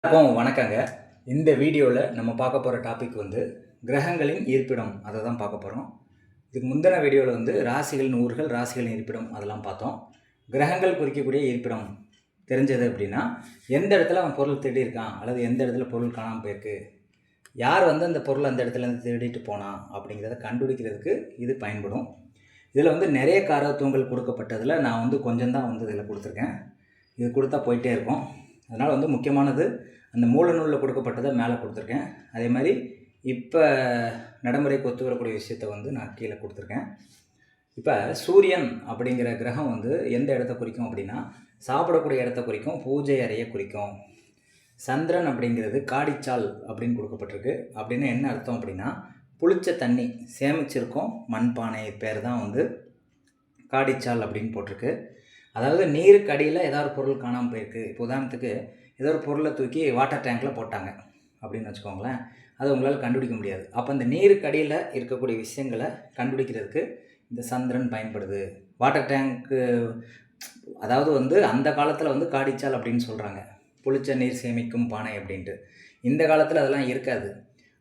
வணக்கங்க. இந்த வீடியோவில் நம்ம பார்க்க போகிற டாபிக் வந்து கிரகங்களின் இருப்பிடம், அதை தான் பார்க்க போகிறோம். இதுக்கு முந்தின வீடியோவில் வந்து ராசிகளின் ஊர்கள், ராசிகளின் இருப்பிடம் அதெல்லாம் பார்த்தோம். கிரகங்கள் குறிக்கக்கூடிய இருப்பிடம் தெரிஞ்சது அப்படின்னா, எந்த இடத்துல அவன் பொருள் தேடி இருக்கான் அல்லது எந்த இடத்துல பொருள் காணாமல் போயிருக்கு, யார் வந்து அந்த பொருள் அந்த இடத்துலேருந்து தேடிட்டு போனான் அப்படிங்கிறத கண்டுபிடிக்கிறதுக்கு இது பயன்படும். இதில் வந்து நிறைய காரத்துவங்கள் கொடுக்கப்பட்டதில் நான் வந்து கொஞ்சம் தான் வந்து இதில் கொடுத்துருக்கேன். இது கொடுத்தா போயிட்டே இருக்கும். அதனால் வந்து முக்கியமானது அந்த மூல நூலில் கொடுக்கப்பட்டதை மேலே கொடுத்துருக்கேன். அதே மாதிரி இப்போ நடைமுறைக்கு ஒத்து வரக்கூடிய விஷயத்தை வந்து நான் கீழே கொடுத்துருக்கேன். இப்போ சூரியன் அப்படிங்கிற கிரகம் வந்து எந்த இடத்த குறிக்கும் அப்படின்னா, சாப்பிடக்கூடிய இடத்த குறிக்கும், பூஜை அறையை குறிக்கும். சந்திரன் அப்படிங்கிறது காடிச்சால் அப்படின்னு கொடுக்கப்பட்டிருக்கு. அப்படின்னு என்ன அர்த்தம் அப்படின்னா, புளிச்ச தண்ணி சேமிச்சிருக்கோம் மண்பானை பேர் தான் வந்து காடிச்சால் அப்படின்னு போட்டிருக்கு. அதாவது நீருக்கு அடியில் ஏதாவது பொருள் காணாமல் போயிருக்கு. இப்போ உதாரணத்துக்கு ஏதோ ஒரு பொருளை தூக்கி வாட்டர் டேங்க்கில் போட்டாங்க அப்படின்னு வச்சுக்கோங்களேன், அது உங்களால் கண்டுபிடிக்க முடியாது. அப்போ இந்த நீருக்கு அடியில் இருக்கக்கூடிய விஷயங்களை கண்டுபிடிக்கிறதுக்கு இந்த சந்திரன் பயன்படுது. வாட்டர் டேங்க்கு அதாவது வந்து அந்த காலத்தில் வந்து காடிச்சால் அப்படின்னு சொல்கிறாங்க, புளிச்ச நீர் சேமிக்கும் பானை அப்படின்ட்டு. இந்த காலத்தில் அதெல்லாம் இருக்காது.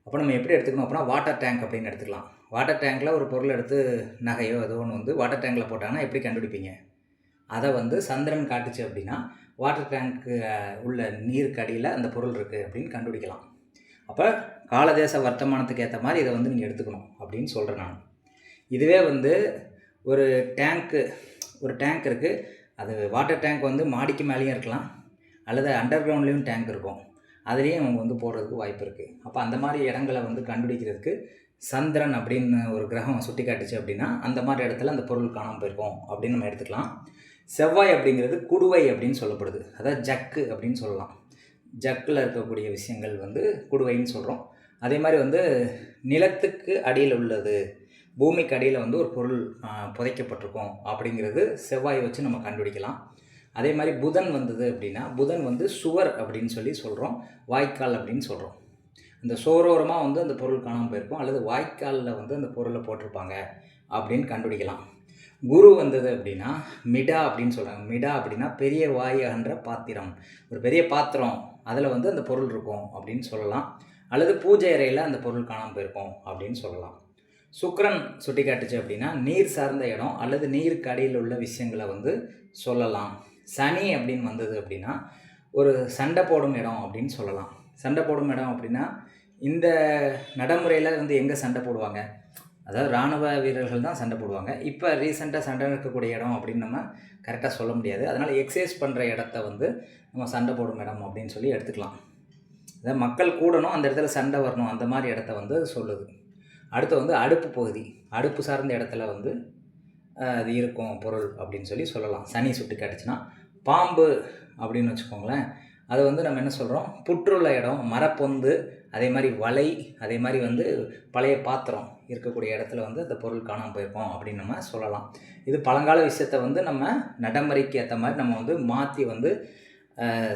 அப்போ நம்ம எப்படி எடுத்துக்கணும் அப்படின்னா, வாட்டர் டேங்க் அப்படின்னு எடுத்துக்கலாம். வாட்டர் டேங்க்கில் ஒரு பொருள் எடுத்து நகையோ ஏதோ ஒன்று வந்து வாட்டர் டேங்கில் போட்டாங்கன்னா எப்படி கண்டுபிடிப்பீங்க? அதை வந்து சந்திரன் காட்டுச்சு அப்படின்னா, வாட்டர் டேங்க்கு உள்ள நீருக்கு அடியில் அந்த பொருள் இருக்குது அப்படின்னு கண்டுபிடிக்கலாம். அப்போ காலதேச வர்த்தமானத்துக்கு ஏற்ற மாதிரி இதை வந்து நீங்கள் எடுத்துக்கணும் அப்படின்னு சொல்கிறேன் நான். இதுவே வந்து ஒரு டேங்க் இருக்குது. அது வாட்டர் டேங்க் வந்து மாடிக்கு மேலேயும் இருக்கலாம், அல்லது அண்டர் கிரவுண்ட்லேயும் டேங்க் இருக்கும். அதுலேயும் அவங்க வந்து போடுறதுக்கு வாய்ப்பு இருக்குது. அப்போ அந்த மாதிரி இடங்களை வந்து கண்டுபிடிக்கிறதுக்கு சந்திரன் அப்படின்னு ஒரு கிரகம் சுட்டி காட்டுச்சு அப்படின்னா, அந்த மாதிரி இடத்துல அந்த பொருள் காணாமல் போயிருக்கோம் அப்படின்னு நம்ம எடுத்துக்கலாம். செவ்வாய் அப்படிங்கிறது குடுவை அப்படின்னு சொல்லப்படுது. அதாவது ஜக்கு அப்படின்னு சொல்லலாம். ஜக்கில் இருக்கக்கூடிய விஷயங்கள் வந்து குடுவைன்னு சொல்கிறோம். அதே மாதிரி வந்து நிலத்துக்கு அடியில் உள்ளது, பூமிக்கு அடியில் வந்து ஒரு பொருள் புதைக்கப்பட்டிருக்கோம் அப்படிங்கிறது செவ்வாயை வச்சு நம்ம கண்டுபிடிக்கலாம். அதே மாதிரி புதன் வந்தது அப்படின்னா, புதன் வந்து சுவர் அப்படின்னு சொல்கிறோம், வாய்க்கால் அப்படின்னு சொல்கிறோம். அந்த சோரோரமாக வந்து அந்த பொருள் காணாமல் போயிருக்கும், அல்லது வாய்க்காலில் வந்து அந்த பொருளை போட்டிருப்பாங்க அப்படின்னு கண்டுபிடிக்கலாம். குரு வந்தது அப்படின்னா மிடா அப்படின்னு சொல்கிறாங்க. மிடா அப்படின்னா பெரிய வாய் அகன்ற பாத்திரம், ஒரு பெரிய பாத்திரம், அதில் வந்து அந்த பொருள் இருக்கும் அப்படின்னு சொல்லலாம். அல்லது பூஜை அறையில் அந்த பொருள் காணாமல் போயிருக்கும் அப்படின்னு சொல்லலாம். சுக்கிரன் சுட்டி காட்டுச்சு அப்படின்னா நீர் சார்ந்த இடம் அல்லது நீருக்கு அடியில் உள்ள விஷயங்களை வந்து சொல்லலாம். சனி அப்படின்னு வந்தது அப்படின்னா ஒரு சண்டை போடும் இடம் அப்படின்னு சொல்லலாம். சண்டை போடும் இடம் அப்படின்னா இந்த நடைமுறையில் வந்து எங்கே சண்டை போடுவாங்க, அதாவது இராணுவ வீரர்கள் தான் சண்டை போடுவாங்க. இப்போ ரீசெண்டாக சண்டை இருக்கக்கூடிய இடம் அப்படின்னு நம்ம கரெக்டாக சொல்ல முடியாது. அதனால் எக்ஸசைஸ் பண்ணுற இடத்த வந்து நம்ம சண்டை போடும் இடம் அப்படின்னு சொல்லி எடுத்துக்கலாம். அதாவது மக்கள் கூடணும், அந்த இடத்துல சண்டை வரணும், அந்த மாதிரி இடத்த வந்து சொல்லுது. அடுத்து வந்து அடுப்பு பகுதி, அடுப்பு சார்ந்த இடத்துல வந்து அது இருக்கும் பொருள் அப்படின்னு சொல்லலாம். சனி சுட்டி காட்டுச்சுன்னா பாம்பு அப்படின்னு வச்சுக்கோங்களேன். அது வந்து நம்ம என்ன சொல்கிறோம், புற்றுள்ள இடம், மரப்பொந்து, அதே மாதிரி வலை, அதே மாதிரி வந்து பழைய பாத்திரம் இருக்கக்கூடிய இடத்துல வந்து அந்த பொருள் காணாமல் போயிருக்கோம் அப்படின்னு நம்ம சொல்லலாம். இது பழங்கால விஷயத்தை வந்து நம்ம நடைமுறைக்கு ஏற்ற மாதிரி நம்ம வந்து மாற்றி வந்து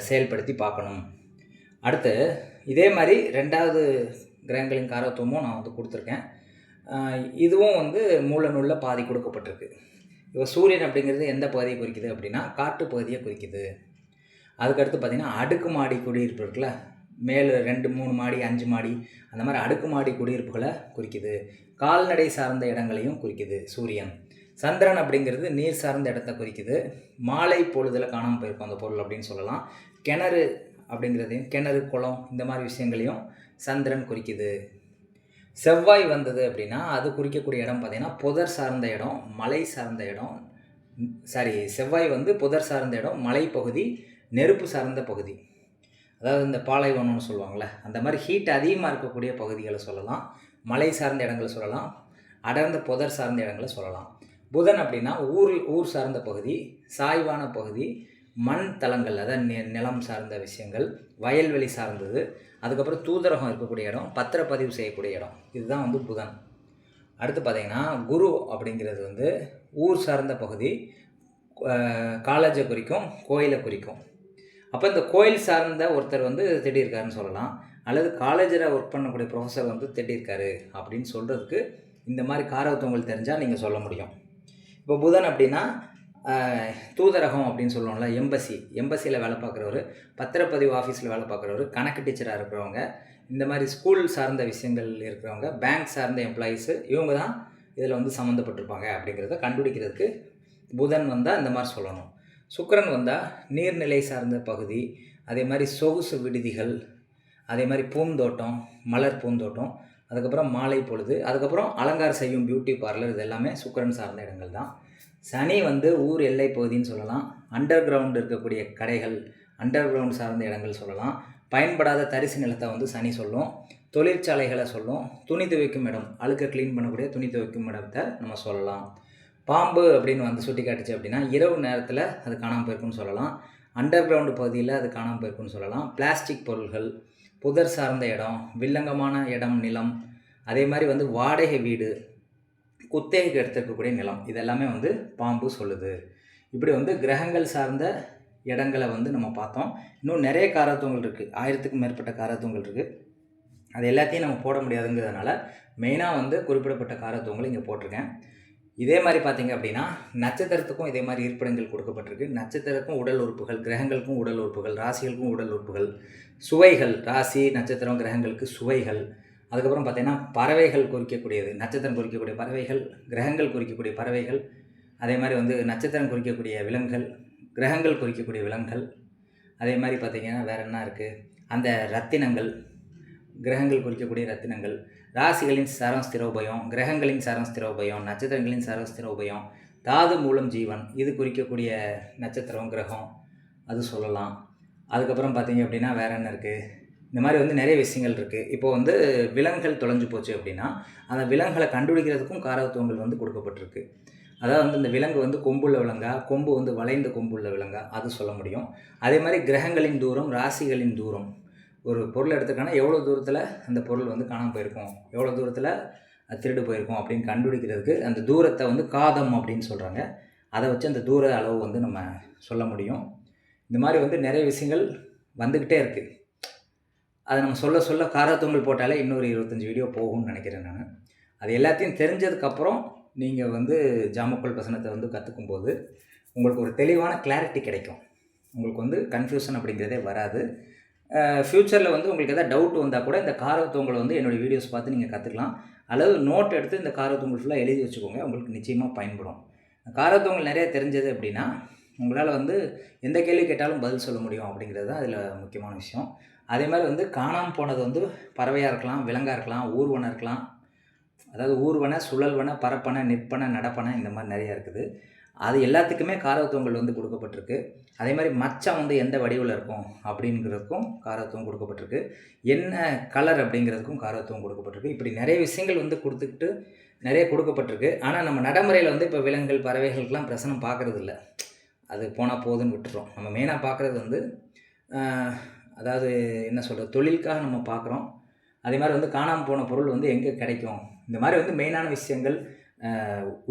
செயல்படுத்தி பார்க்கணும். அடுத்து இதே மாதிரி 2வது கிரகங்களின் காரத்துவமும் நான் வந்து கொடுத்துருக்கேன். இதுவும் வந்து மூல நூலில் பாதி கொடுக்கப்பட்டிருக்கு. இப்போ சூரியன் அப்படிங்கிறது எந்த பகுதியை குறிக்குது அப்படின்னா, காட்டு பகுதியை குறிக்குது. அதுக்கடுத்து பார்த்திங்கன்னா அடுக்குமாடி குடியிருப்பு இருக்குல்ல, மேலே 2, 3 மாடி, 5 மாடி, அந்த மாதிரி அடுக்குமாடி குடியிருப்புகளை குறிக்குது. கால்நடை சார்ந்த இடங்களையும் குறிக்குது சூரியன். சந்திரன் அப்படிங்கிறது நீர் சார்ந்த இடத்த குறிக்குது. மாலை பொழுதில் காணாமல் போயிருக்கும் அந்த பொருள் அப்படின்னு சொல்லலாம். கிணறு அப்படிங்கிறதையும், கிணறு, குளம், இந்த மாதிரி விஷயங்களையும் சந்திரன் குறிக்குது. செவ்வாய் வந்தது அப்படின்னா அது குறிக்கக்கூடிய இடம் பார்த்திங்கன்னா புதர் சார்ந்த இடம், மலை சார்ந்த இடம். செவ்வாய் வந்து புதர் சார்ந்த இடம், மலைப்பகுதி, நெருப்பு சார்ந்த பகுதி. அதாவது இந்த பாலைவனம்னு சொல்லுவாங்கள்ல, அந்த மாதிரி ஹீட் அதிகமாக இருக்கக்கூடிய பகுதிகளை சொல்லலாம். மலை சார்ந்த இடங்களை சொல்லலாம், அடர்ந்த புதர் சார்ந்த இடங்களை சொல்லலாம். புதன் அப்படின்னா ஊர் சார்ந்த பகுதி, சாய்வான பகுதி, மண் தளங்கள், அதாவது நிலம் சார்ந்த விஷயங்கள், வயல்வெளி சார்ந்தது. அதுக்கப்புறம் தூதரகம் இருக்கக்கூடிய இடம், பத்திரப்பதிவு செய்யக்கூடிய இடம். இதுதான் வந்து புதன். அடுத்து பார்த்திங்கன்னா குரு அப்படிங்கிறது வந்து ஊர் சார்ந்த பகுதி, காலேஜை குறிக்கும், கோயிலை குறிக்கும். அப்போ இந்த கோயில் சார்ந்த ஒருத்தர் வந்து திட்டியிருக்காருன்னு சொல்லலாம், அல்லது காலேஜில் ஒர்க் பண்ணக்கூடிய ப்ரொஃபஸர் வந்து திட்டியிருக்காரு அப்படின்னு சொல்கிறதுக்கு இந்த மாதிரி காரகத்துவங்கள் தெரிஞ்சால் நீங்கள் சொல்ல முடியும். இப்போ புதன் அப்படின்னா தூதரகம் அப்படின்னு சொல்லுவோம்ல, எம்பசியில் வேலை பார்க்குறவர், பத்திரப்பதிவு ஆஃபீஸில் வேலை பார்க்குறவர், கணக்கு டீச்சராக இருக்கிறவங்க, இந்த மாதிரி ஸ்கூல் சார்ந்த விஷயங்கள் இருக்கிறவங்க, பேங்க் சார்ந்த எம்ப்ளாயீஸு, இவங்க தான் இதில் வந்து சம்மந்தப்பட்டிருப்பாங்க அப்படிங்கிறத கண்டுபிடிக்கிறதுக்கு புதன் வந்தால் இந்த மாதிரி சொல்லணும். சுக்கிரன் வந்தால் நீர்நிலை சார்ந்த பகுதி, அதே மாதிரி சொகுசு விடுதிகள், அதே மாதிரி பூந்தோட்டம், மலர் பூந்தோட்டம், அதுக்கப்புறம் மாலை பொழுது, அதுக்கப்புறம் அலங்காரம் செய்யும் பியூட்டி பார்லர், இது எல்லாமே சுக்கிரன் சார்ந்த இடங்கள் தான். சனி வந்து ஊர் எல்லை பகுதின்னு சொல்லலாம். அண்டர் கிரவுண்ட் இருக்கக்கூடிய கடைகள், அண்டர் கிரவுண்ட் சார்ந்த இடங்கள் சொல்லலாம். பயன்படாத தரிசு நிலத்தை வந்து சனி சொல்லும். தொழிற்சாலைகளை சொல்லும். துணி துவைக்கும் இடம், அழுக்க க்ளீன் பண்ணக்கூடிய துணி துவைக்கும் இடத்தை நம்ம சொல்லலாம். பாம்பு அப்படின்னு வந்து சுட்டி காட்டுச்சு அப்படின்னா இரவு நேரத்தில் அது காணாமல் போயிருக்குன்னு சொல்லலாம். அண்டர் கிரவுண்டு பகுதியில் அது காணாமல் போயிருக்குன்னு சொல்லலாம். பிளாஸ்டிக் பொருள்கள், புதர் சார்ந்த இடம், வில்லங்கமான இடம், நிலம், அதே மாதிரி வந்து வாடகை வீடு, குத்தகைக்கு எடுத்துருக்கக்கூடிய நிலம், இதெல்லாமே வந்து பாம்பு சொல்லுது. இப்படி வந்து கிரகங்கள் சார்ந்த இடங்களை வந்து நம்ம பார்த்தோம். இன்னும் நிறைய காரத்துவங்கள் இருக்குது, 1000க்கும் மேற்பட்ட காரத்துவங்கள் இருக்குது. அது எல்லாத்தையும் நம்ம போட முடியாதுங்கிறதுனால மெயினாக வந்து குறிப்பிடப்பட்ட காரத்துவங்களை இங்கே போட்டிருக்கேன். இதே மாதிரி பார்த்திங்க அப்படின்னா நட்சத்திரத்துக்கும் இதே மாதிரி இருப்பிடங்கள் கொடுக்கப்பட்டிருக்கு. நட்சத்திரத்துக்கும் உடல் உறுப்புகள், கிரகங்களுக்கும் உடல் உறுப்புகள், ராசிகளுக்கும் உடல் உறுப்புகள், சுவைகள், ராசி நட்சத்திரம் கிரகங்களுக்கு சுவைகள், அதுக்கப்புறம் பார்த்திங்கன்னா பறவைகள் குறிக்கக்கூடியது, நட்சத்திரம் குறிக்கக்கூடிய பறவைகள், கிரகங்கள் குறிக்கக்கூடிய பறவைகள், அதே மாதிரி வந்து நட்சத்திரம் குறிக்கக்கூடிய விலங்குகள், கிரகங்கள் குறிக்கக்கூடிய விலங்குகள், அதே மாதிரி பார்த்திங்கன்னா வேறு என்ன இருக்குது, அந்த ரத்தினங்கள், கிரகங்கள் குறிக்கக்கூடிய ரத்தினங்கள், ராசிகளின் சரம் ஸ்திரோபயம், கிரகங்களின் சரம் ஸ்திரோபயம், நட்சத்திரங்களின் சரம் ஸ்திரோபயம், தாது மூலம் ஜீவன், இது குறிக்கக்கூடிய நட்சத்திரம் கிரகம் அது சொல்லலாம். அதுக்கப்புறம் பார்த்திங்க அப்படின்னா வேறு என்ன இருக்குது, இந்த மாதிரி வந்து நிறைய விஷயங்கள் இருக்குது. இப்போது வந்து விலங்குகள் தொலைஞ்சு போச்சு அப்படின்னா அந்த விலங்குகளை கண்டுபிடிக்கிறதுக்கும் காரகத்துவங்கள் வந்து கொடுக்கப்பட்டிருக்கு. அதாவது வந்து இந்த விலங்கு வந்து கொம்புள்ள விலங்கா, கொம்பு வந்து வளைந்த கொம்புள்ள விலங்கா, அது சொல்ல முடியும். அதே மாதிரி கிரகங்களின் தூரம், ராசிகளின் தூரம், ஒரு பொருள் எடுத்துக்கான எவ்வளோ தூரத்தில் அந்த பொருள் வந்து காணாமல் போயிருக்கும், எவ்வளோ தூரத்தில் திருடு போயிருக்கும் அப்படின்னு கண்டுபிடிக்கிறதுக்கு அந்த தூரத்தை வந்து காதம் அப்படின்னு சொல்கிறாங்க. அதை வச்சு அந்த தூர அளவு வந்து நம்ம சொல்ல முடியும். இந்த மாதிரி வந்து நிறைய விஷயங்கள் வந்துக்கிட்டே இருக்குது. அதை நம்ம சொல்ல காரத்துவங்கள் போட்டாலே இன்னொரு 25 வீடியோ போகும்னு நினைக்கிறேன் நான். அது எல்லாத்தையும் தெரிஞ்சதுக்கப்புறம் நீங்கள் வந்து ஜாமக்கோல் வசனத்தை வந்து கற்றுக்கும்போது உங்களுக்கு ஒரு தெளிவான கிளாரிட்டி கிடைக்கும். உங்களுக்கு வந்து கன்ஃபியூஷன் அப்படிங்கிறதே வராது. ஃப்யூச்சரில் வந்து உங்களுக்கு எதாவது டவுட் வந்தால் கூட இந்த காரத்துவங்களை வந்து என்னுடைய வீடியோஸ் பார்த்து நீங்கள் கற்றுக்கலாம். அல்லது நோட் எடுத்து இந்த காரத்துவங்கள் ஃபுல்லாக எழுதி வச்சுக்கோங்க, உங்களுக்கு நிச்சயமாக பயன்படும். காரத்துவங்கள் நிறைய தெரிஞ்சது அப்படின்னா உங்களால் வந்து எந்த கேள்வி கேட்டாலும் பதில் சொல்ல முடியும் அப்படிங்கிறது தான் அதில் முக்கியமான விஷயம். அதே மாதிரி வந்து காணாமல் போனது வந்து பறவையாக இருக்கலாம், விலங்காக இருக்கலாம், ஊர்வனை இருக்கலாம். அதாவது ஊர்வனை, சுழல்வனை, பரப்பனை, நிற்பனை, நடப்பனை, இந்த மாதிரி நிறையா இருக்குது. அது எல்லாத்துக்குமே காரத்துவங்கள் வந்து கொடுக்கப்பட்டிருக்கு. அதே மாதிரி மச்சம் வந்து எந்த வடிவில் இருக்கும் அப்படிங்கிறதுக்கும் காரத்துவம் கொடுக்கப்பட்டிருக்கு. என்ன கலர் அப்படிங்கிறதுக்கும் காரத்துவம் கொடுக்கப்பட்டிருக்கு. இப்படி நிறைய விஷயங்கள் வந்து கொடுத்துக்கிட்டு நிறைய கொடுக்கப்பட்டிருக்கு. ஆனால் நம்ம நடைமுறையில் வந்து இப்போ விலங்குகள், பறவைகளுக்கெல்லாம் பிரசனம் பார்க்குறது இல்லை. அது போனால் போதுன்னு விட்டுறோம். நம்ம மெயினாக பார்க்குறது வந்து அதாவது என்ன சொல்கிறது, தொழிலுக்காக நம்ம பார்க்குறோம். அதே மாதிரி வந்து காணாமல் போன பொருள் வந்து எங்கே கிடைக்கும், இந்த மாதிரி வந்து மெயினான விஷயங்கள்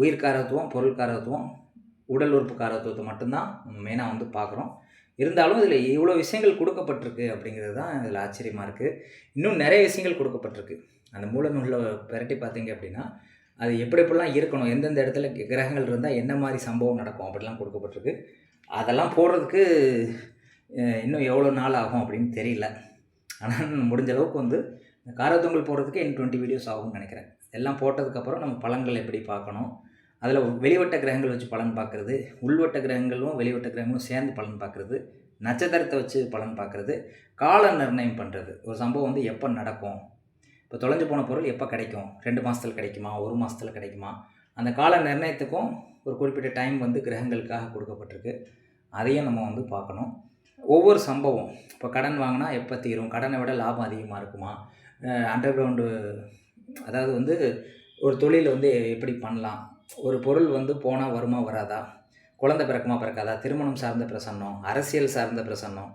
உயிர் காரத்துவம், பொருள் காரத்துவம், உடல் உறுப்பு காரத்துவத்தை மட்டும்தான் நம்ம மெயினாக வந்து பார்க்குறோம். இருந்தாலும் இதில் இவ்வளோ விஷயங்கள் கொடுக்கப்பட்டிருக்கு அப்படிங்கிறது தான் இதில் ஆச்சரியமாக இருக்குது. இன்னும் நிறைய விஷயங்கள் கொடுக்கப்பட்டிருக்கு. அந்த மூல நூலில் பெரட்டி பார்த்தீங்க அப்படின்னா அது எப்படிலாம் இருக்கணும், எந்தெந்த இடத்துல கிரகங்கள் இருந்தால் என்ன மாதிரி சம்பவம் நடக்கும் அப்படிலாம் கொடுக்கப்பட்டிருக்கு. அதெல்லாம் போடுறதுக்கு இன்னும் எவ்வளோ நாள் ஆகும் அப்படின்னு தெரியல. ஆனால் முடிஞ்ச அளவுக்கு வந்து இந்த காரத்துவங்கள் போடுறதுக்கு இன்னும் 20 வீடியோஸ் ஆகும்னு நினைக்கிறேன். எல்லாம் போட்டதுக்கப்புறம் நம்ம பலன்கள் எப்படி பார்க்கணும், அதில் வெளிவட்ட கிரகங்கள் வச்சு பலன் பார்க்குறது, உள்வட்ட கிரகங்களும் வெளிவட்ட கிரகங்களும் சேர்ந்து பலன் பார்க்குறது, நட்சத்திரத்தை வச்சு பலன் பார்க்குறது, கால நிர்ணயம் பண்ணுறது. ஒரு சம்பவம் வந்து எப்போ நடக்கும், இப்போ தொலைஞ்சு போன பொருள் எப்போ கிடைக்கும், 2 மாதத்தில் கிடைக்குமா, 1 மாதத்தில் கிடைக்குமா, அந்த கால நிர்ணயத்துக்கும் ஒரு குறிப்பிட்ட டைம் வந்து கிரகங்களுக்காக கொடுக்கப்பட்டிருக்கு. அதையும் நம்ம வந்து பார்க்கணும். ஒவ்வொரு சம்பவம், இப்போ கடன் வாங்கினா எப்போ தீரும், கடனை விட லாபம் அதிகமாக இருக்குமா, அண்டர் கிரவுண்டு அதாவது வந்து ஒரு தொழில் வந்து எப்படி பண்ணலாம், ஒரு பொருள் வந்து போனால் வருமா வராதா, குழந்தை பிறக்குமா பிறக்காதா, திருமணம் சார்ந்த பிரசன்னம், அரசியல் சார்ந்த பிரசன்னம்,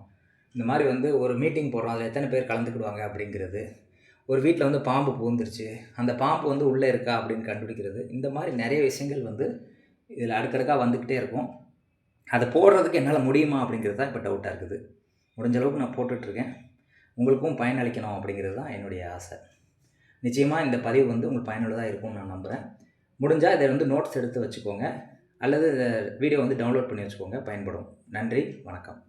இந்த மாதிரி வந்து ஒரு மீட்டிங் போடுறோம், அதில் எத்தனை பேர் கலந்துக்கிடுவாங்க அப்படிங்கிறது, ஒரு வீட்டில் வந்து பாம்பு பூந்துருச்சு, அந்த பாம்பு வந்து உள்ளே இருக்கா அப்படின்னு கண்டுபிடிக்கிறது, இந்த மாதிரி நிறைய விஷயங்கள் வந்து இதில் அடுக்கடுக்காக வந்துக்கிட்டே இருக்கும். அதை போடுறதுக்கு என்னால் முடியுமா அப்படிங்கிறது தான் இப்போ டவுட்டாக இருக்குது. முடிஞ்ச அளவுக்கு நான் போட்டுட்ருக்கேன். உங்களுக்கும் பயனளிக்கணும் அப்படிங்கிறது தான் என்னுடைய ஆசை. நிச்சயமாக இந்த பதிவு வந்து உங்களுக்கு பயனுள்ளதாக இருக்கும்னு நான் நம்புகிறேன். முடிஞ்சால் இதை வந்து நோட்ஸ் எடுத்து வச்சுக்கோங்க. அல்லது வீடியோ வந்து டவுன்லோட் பண்ணி வச்சுக்கோங்க, பயன்படும். நன்றி, வணக்கம்.